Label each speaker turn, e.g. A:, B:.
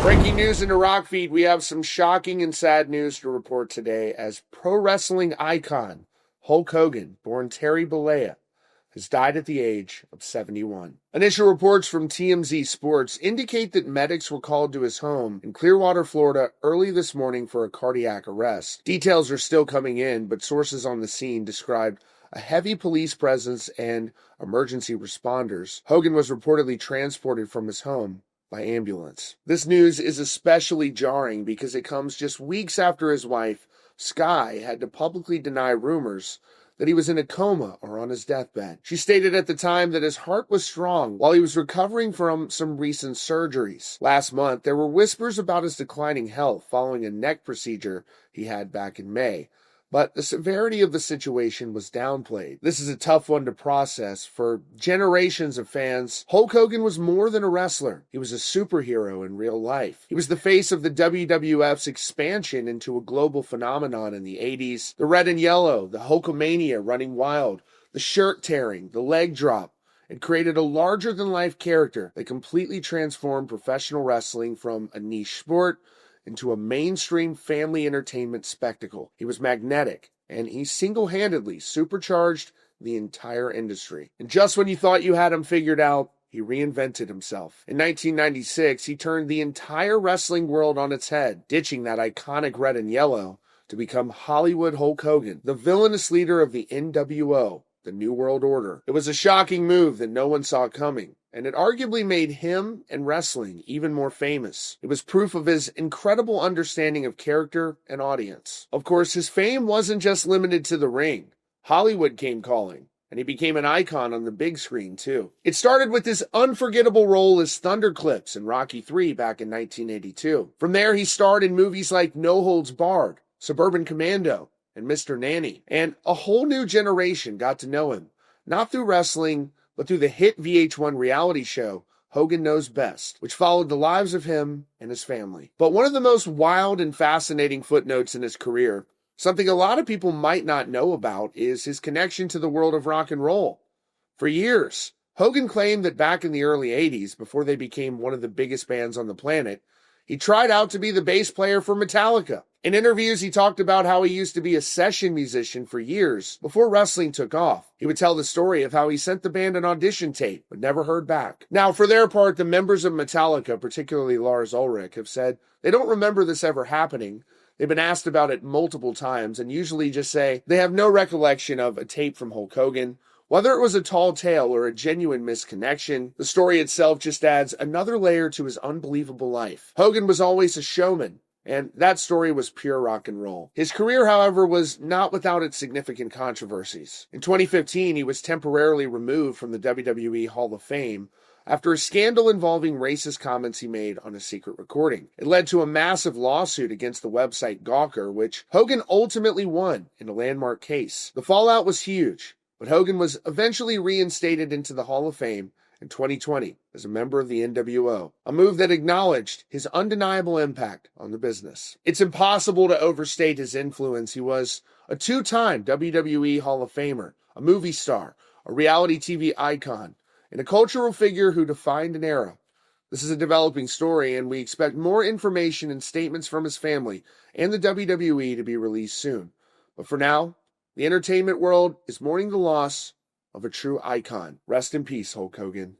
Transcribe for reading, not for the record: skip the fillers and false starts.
A: Breaking news in the Rock feed, we have some shocking and sad news to report today as pro wrestling icon Hulk Hogan, born Terry Bollea, has died at the age of 71. Initial reports from TMZ Sports indicate that medics were called to his home in Clearwater, Florida early this morning for a cardiac arrest. Details are still coming in, but sources on the scene described a heavy police presence and emergency responders. Hogan was reportedly transported from his home by ambulance. This news is especially jarring because it comes just weeks after his wife, Sky, had to publicly deny rumors that he was in a coma or on his deathbed. She stated at the time that his heart was strong while he was recovering from some recent surgeries. Last month, there were whispers about his declining health following a neck procedure he had back in May. But the severity of the situation was downplayed. This is a tough one to process. For generations of fans, Hulk Hogan was more than a wrestler. He was a superhero in real life. He was the face of the WWF's expansion into a global phenomenon in the 80s. The red and yellow, the Hulkamania running wild, the shirt tearing, the leg drop. It created a larger-than-life character that completely transformed professional wrestling from a niche sport into a mainstream family entertainment spectacle. He was magnetic, and he single-handedly supercharged the entire industry. And just when you thought you had him figured out, he reinvented himself. In 1996, he turned the entire wrestling world on its head, ditching that iconic red and yellow to become Hollywood Hulk Hogan, the villainous leader of the NWO, the New World Order. It was a shocking move that no one saw coming, and it arguably made him and wrestling even more famous. It was proof of his incredible understanding of character and audience. Of course, his fame wasn't just limited to the ring. Hollywood came calling, and he became an icon on the big screen, too. It started with his unforgettable role as Thunderclips in Rocky III back in 1982. From there, he starred in movies like No Holds Barred, Suburban Commando, and Mr. Nanny. And a whole new generation got to know him, not through wrestling, but through the hit VH1 reality show, Hogan Knows Best, which followed the lives of him and his family. But one of the most wild and fascinating footnotes in his career, something a lot of people might not know about, is his connection to the world of rock and roll. For years, Hogan claimed that back in the early 80s, before they became one of the biggest bands on the planet, he tried out to be the bass player for Metallica. In interviews, he talked about how he used to be a session musician for years before wrestling took off. He would tell the story of how he sent the band an audition tape but never heard back. Now, for their part, the members of Metallica, particularly Lars Ulrich, have said they don't remember this ever happening. They've been asked about it multiple times and usually just say they have no recollection of a tape from Hulk Hogan. Whether it was a tall tale or a genuine misconnection, the story itself just adds another layer to his unbelievable life. Hogan was always a showman, and that story was pure rock and roll. His career, however, was not without its significant controversies. In 2015, he was temporarily removed from the WWE Hall of Fame after a scandal involving racist comments he made on a secret recording. It led to a massive lawsuit against the website Gawker, which Hogan ultimately won in a landmark case. The fallout was huge, but Hogan was eventually reinstated into the Hall of Fame in 2020 as a member of the NWO, a move that acknowledged his undeniable impact on the business. It's impossible to overstate his influence. He was a two-time WWE Hall of Famer, a movie star, a reality TV icon, and a cultural figure who defined an era. This is a developing story, and we expect more information and statements from his family and the WWE to be released soon. But for now, the entertainment world is mourning the loss of a true icon. Rest in peace, Hulk Hogan.